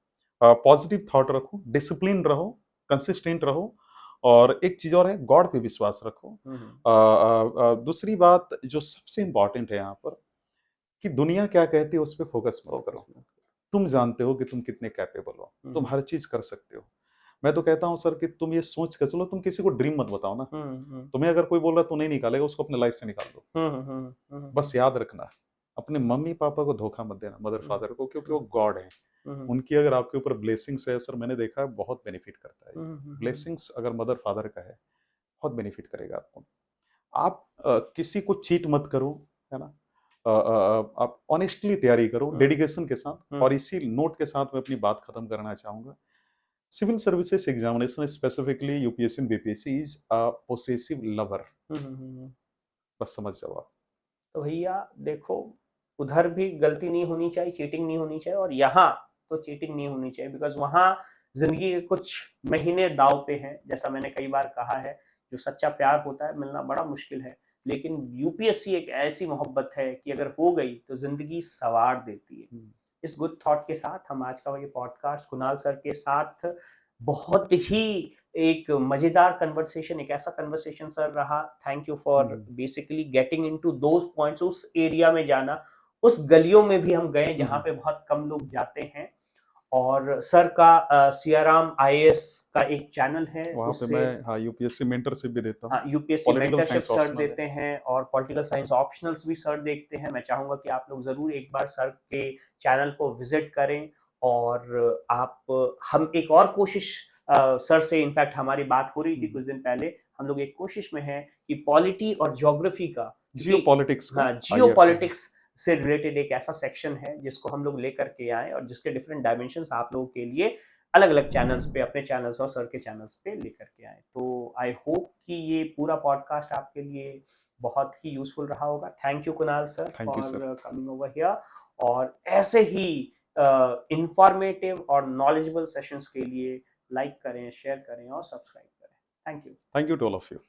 पॉजिटिव थॉट रखो, डिसिप्लिन रहो, कंसिस्टेंट रहो, और एक चीज और है, गॉड पे विश्वास रखो। दूसरी बात जो सबसे इंपॉर्टेंट है यहाँ पर, कि दुनिया क्या कहती है उस पर फोकस मत करो। तुम जानते हो कि तुम कितने कैपेबल हो, तुम हर चीज कर सकते हो। मैं तो कहता हूँ सर कि तुम ये सोच कर चलो, तुम किसी को ड्रीम मत बताओ ना। तुम्हें अगर कोई बोल रहा है तू नहीं निकालेगा, उसको अपने लाइफ से निकाल दो। बस याद रखना, अपने मम्मी पापा को धोखा मत देना, मदर फादर को, क्योंकि वो गॉड है। उनकी अगर आपके ऊपर ब्लेसिंग्स है सर, मैंने देखा है बहुत बेनिफिट करता है। ब्लेसिंग्स अगर मदर फादर का है, बहुत बेनिफिट करेगा आपको। आप किसी को चीट मत करो, है ना। आप ऑनेस्टली तैयारी करो, डेडिकेशन के साथ। और इसी नोट के साथ मैं अपनी बात खत्म करना चाहूंगा। Civil services examination, specifically UPSC and BPSC, is a possessive lover. बस समझ जाओ आप। तो भैया देखो, उधर भी गलती नहीं होनी चाहिए, चीटिंग नहीं होनी चाहिए, और यहाँ तो चीटिंग नहीं होनी चाहिए, बिकॉज वहाँ जिंदगी के कुछ महीने दाव पे हैं। जैसा मैंने कई बार कहा है, जो सच्चा प्यार होता है मिलना बड़ा मुश्किल है, लेकिन यूपीएससी एक ऐसी मोहब्बत है कि अगर हो गई तो जिंदगी सवार देती है। इस गुड थॉट के साथ हम आज का ये पॉडकास्ट कुणाल सर के साथ बहुत ही एक मजेदार कन्वर्सेशन, एक ऐसा कन्वर्सेशन सर रहा। Thank you for basically getting into those points, उस एरिया में जाना, उस गलियों में भी हम गए जहां पे बहुत कम लोग जाते हैं। और सर का सियाराम आईएएस का एक चैनल है, वहाँ पे मैं हाँ यूपीएससी मेंटरशिप भी देता हूँ। हाँ, UPSC political mentorship science sir optional देते है। हैं और पॉलिटिकल साइंस ऑप्शनल्स भी सर देखते हैं। मैं चाहूंगा कि आप लोग जरूर एक बार सर के चैनल को विजिट करें। और आप हम एक और कोशिश, सर से इनफैक्ट हमारी बात हो रही थी कुछ दिन पहले, हम लोग एक कोशिश में हैं कि पॉलिटी और ज्योग्राफी का, जियो पॉलिटिक्स का, हाँ, जियो पॉलिटिक्स से रिलेटेड एक ऐसा सेक्शन है जिसको हम लोग लेकर के आए, और जिसके डिफरेंट डायमेंशंस आप लोगों के लिए अलग अलग चैनल्स पे, अपने चैनल्स और सर के चैनल्स पे लेकर के आए। तो आई होप कि ये पूरा पॉडकास्ट आपके लिए बहुत ही यूजफुल रहा होगा। Thank you Kunal sir for coming over here, और ऐसे ही इंफॉर्मेटिव और नॉलेजेबल सेशंस के लिए लाइक करें, शेयर करें और सब्सक्राइब करें। Thank you to all of you.